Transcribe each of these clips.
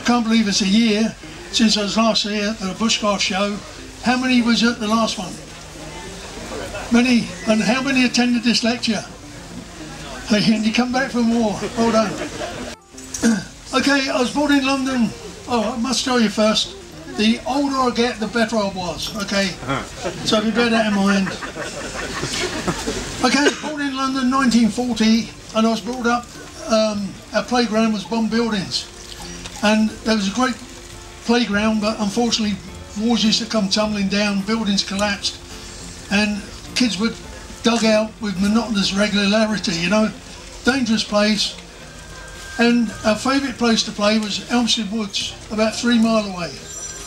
can't believe it's a year since I was last here at a Bushcraft show. How many was at the last one? Many. And how many attended this lecture? And you come back for more. Well done. Okay, I was born in London. Oh, I must tell you first, the older I get, the better I was, okay? So you bear that in mind. Okay, born in London 1940, and I was brought up, our playground was bomb buildings. And there was a great playground, but unfortunately walls used to come tumbling down, buildings collapsed, and kids were dug out with monotonous regularity, you know. Dangerous place. And our favourite place to play was Elmstead Woods, about 3 miles away.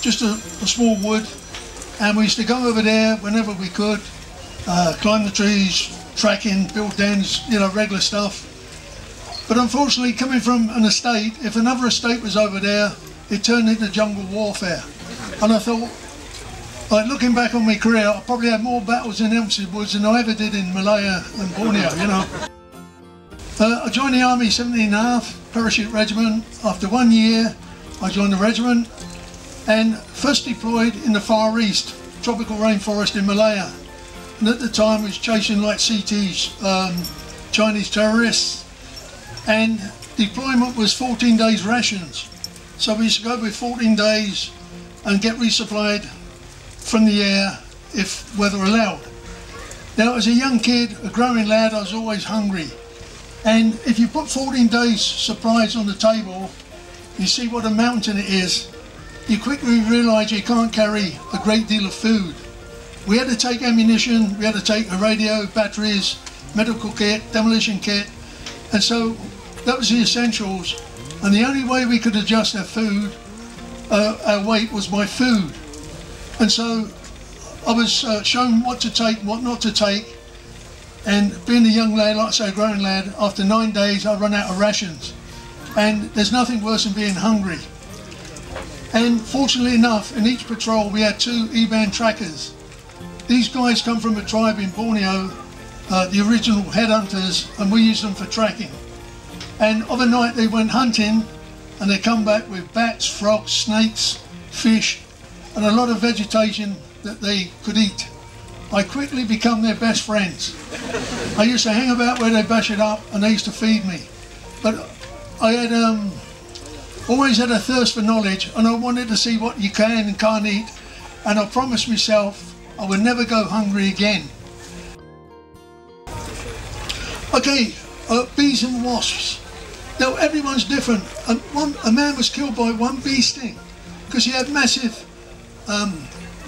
Just a small wood. And we used to go over there whenever we could, climb the trees, tracking, build dens, you know, regular stuff. But unfortunately, coming from an estate, if another estate was over there, it turned into jungle warfare. And I thought, like, looking back on my career, I probably had more battles in Elmstead Woods than I ever did in Malaya and Borneo, you know. I joined the Army 17.5 Parachute Regiment. After 1 year, I joined the regiment and first deployed in the Far East, tropical rainforest in Malaya. And at the time, was chasing like CTs, Chinese terrorists. And deployment was 14 days rations. So we used to go with 14 days and get resupplied from the air if weather allowed. Now, as a young kid, a growing lad, I was always hungry. And if you put 14 days supplies on the table, you see what a mountain it is, you quickly realise you can't carry a great deal of food. We had to take ammunition, we had to take a radio, batteries, medical kit, demolition kit, and so that was the essentials. And the only way we could adjust our food, our weight, was by food. And so I was shown what to take, what not to take. And being a young lad, like I say, a growing lad, after 9 days I run out of rations. And there's nothing worse than being hungry. And fortunately enough, in each patrol we had 2 E-band trackers. These guys come from a tribe in Borneo, the original headhunters, and we used them for tracking. And of a night they went hunting, and they come back with bats, frogs, snakes, fish, and a lot of vegetation that they could eat. I quickly become their best friends. I used to hang about where they bash it up, and they used to feed me. But I had always had a thirst for knowledge, and I wanted to see what you can and can't eat, and I promised myself I would never go hungry again. Okay, bees and wasps. Now everyone's different. A man was killed by 1 bee sting because he had massive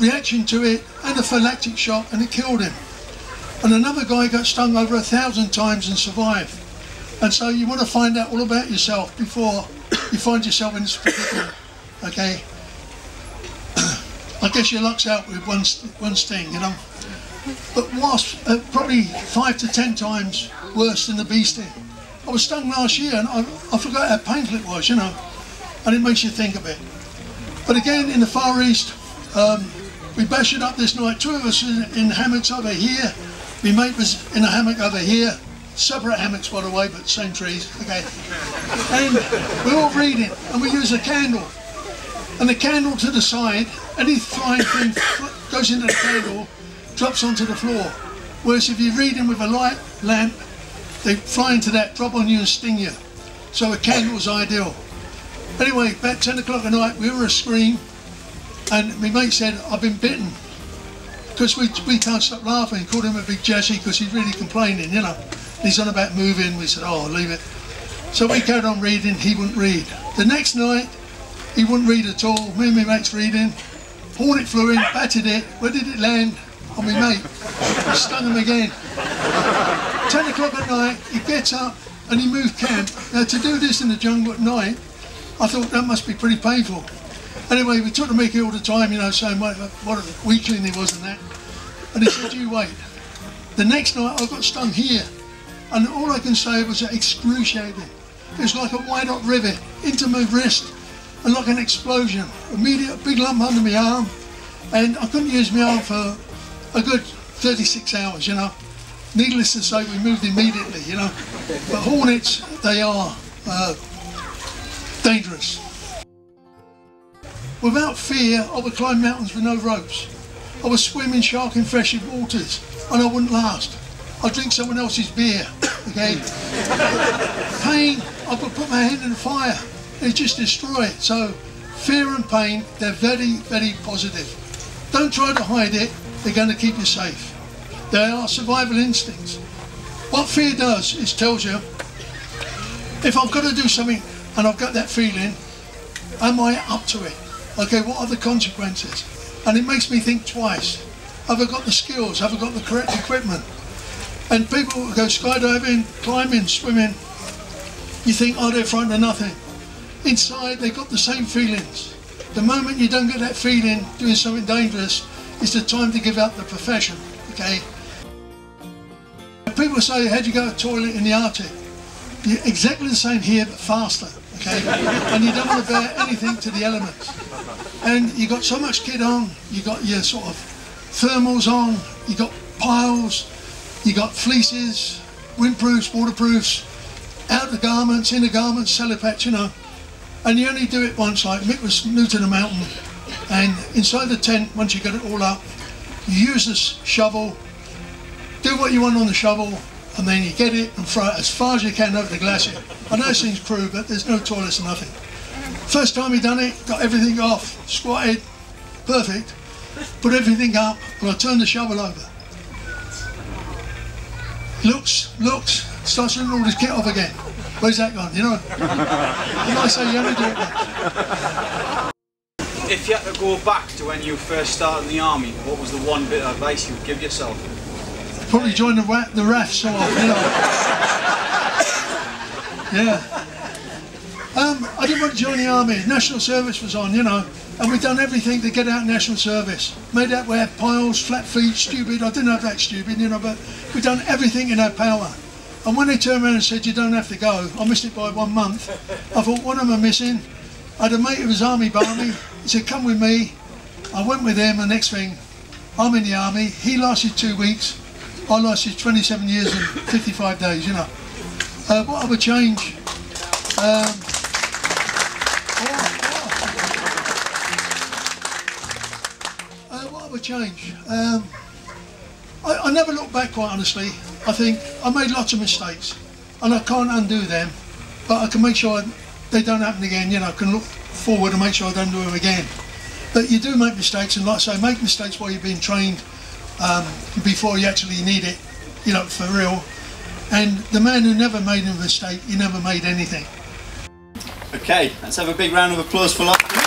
reaction to it, anaphylactic shock, and it killed him. And another guy got stung over 1,000 times and survived. And so you want to find out all about yourself before you find yourself in this predicament, okay? I guess your luck's out with one sting, you know. But wasps are probably 5 to 10 times worse than the bee sting. I was stung last year and I forgot how painful it was, you know, and it makes you think a bit. But again, in the Far East, we bashed it up this night. 2 of us in hammocks over here. My mate was in a hammock over here. Separate hammocks, by the way, but same trees, okay. And we're all reading, and we use a candle. And the candle to the side, any flying thing goes into the candle, drops onto the floor. Whereas if you're reading with a light lamp, they fly into that, drop on you and sting you. So a candle's ideal. Anyway, about 10 o'clock at night, we were a scream, and my mate said, I've been bitten. Because we can't stop laughing, called him a big Jesse because he's really complaining, you know. He's on about moving, we said, oh, leave it. So we carried on reading, he wouldn't read. The next night, he wouldn't read at all. Me and my mate's reading. Hornet flew in, batted it. Where did it land? On my mate. It stung him again. 10 o'clock at night, he gets up and he moved camp. Now to do this in the jungle at night, I thought that must be pretty painful. Anyway, we took the mickey all the time, you know, saying what a weakling he was and that. And he said, you wait. The next night I got stung here. And all I can say was excruciating. It was like a white hot rivet into my wrist and like an explosion. Immediate big lump under my arm, and I couldn't use my arm for a good 36 hours, you know. Needless to say, we moved immediately, you know. But hornets, they are dangerous. Without fear, I would climb mountains with no ropes. I would swim in shark infested waters and I wouldn't last. I'd drink someone else's beer, okay? Pain, I could put my hand in the fire and it just destroy it. So fear and pain, they're very, very positive. Don't try to hide it, they're going to keep you safe. They are survival instincts. What fear does is tells you, if I've got to do something and I've got that feeling, am I up to it? Okay, what are the consequences? And it makes me think twice. Have I got the skills? Have I got the correct equipment? And people who go skydiving, climbing, swimming, you think, oh, they're frightened of nothing. Inside, they've got the same feelings. The moment you don't get that feeling doing something dangerous, it's the time to give up the profession, okay? People say, how'd you go to the toilet in the Arctic? You're exactly the same here, but faster, okay? And you don't want to bear anything to the elements. And you got so much kit on, you got your sort of thermals on, you got piles, you got fleeces, windproofs, waterproofs, outer garments, inner garments, celopats, you know. And you only do it once, like Mick was new to the mountain. And inside the tent, once you get it all up, you use this shovel, do what you want on the shovel, and then you get it and throw it as far as you can over the glacier. I know it seems crude, but there's no toilets or nothing. First time he done it, got everything off, squatted, perfect, put everything up, and I turned the shovel over. Looks, starts doing all his kit off again. Where's that gone, you know? You might say you only do it once. If you had to go back to when you first started in the army, what was the one bit of advice you would give yourself? Probably join the RAF so often, you know. Yeah. I didn't want to join the army. National service was on, you know, and we'd done everything to get out national service. Made out we had piles, flat feet, stupid. I didn't have that stupid, you know, but we'd done everything in our power. And when they turned around and said, you don't have to go, I missed it by 1 month. I thought, what am I missing? I had a mate who was army barmy. He said, come with me. I went with him, and next thing, I'm in the army. He lasted 2 weeks. I lasted 27 years and 55 days, you know. What I would change? What I would change? I never look back, quite honestly. I think I made lots of mistakes and I can't undo them, but I can make sure they don't happen again, you know. I can look forward and make sure I don't do them again. But you do make mistakes, and like I say, make mistakes while you're being trained before you actually need it, you know, for real. And the man who never made a mistake, he never made anything. Okay, let's have a big round of applause for Lachlan.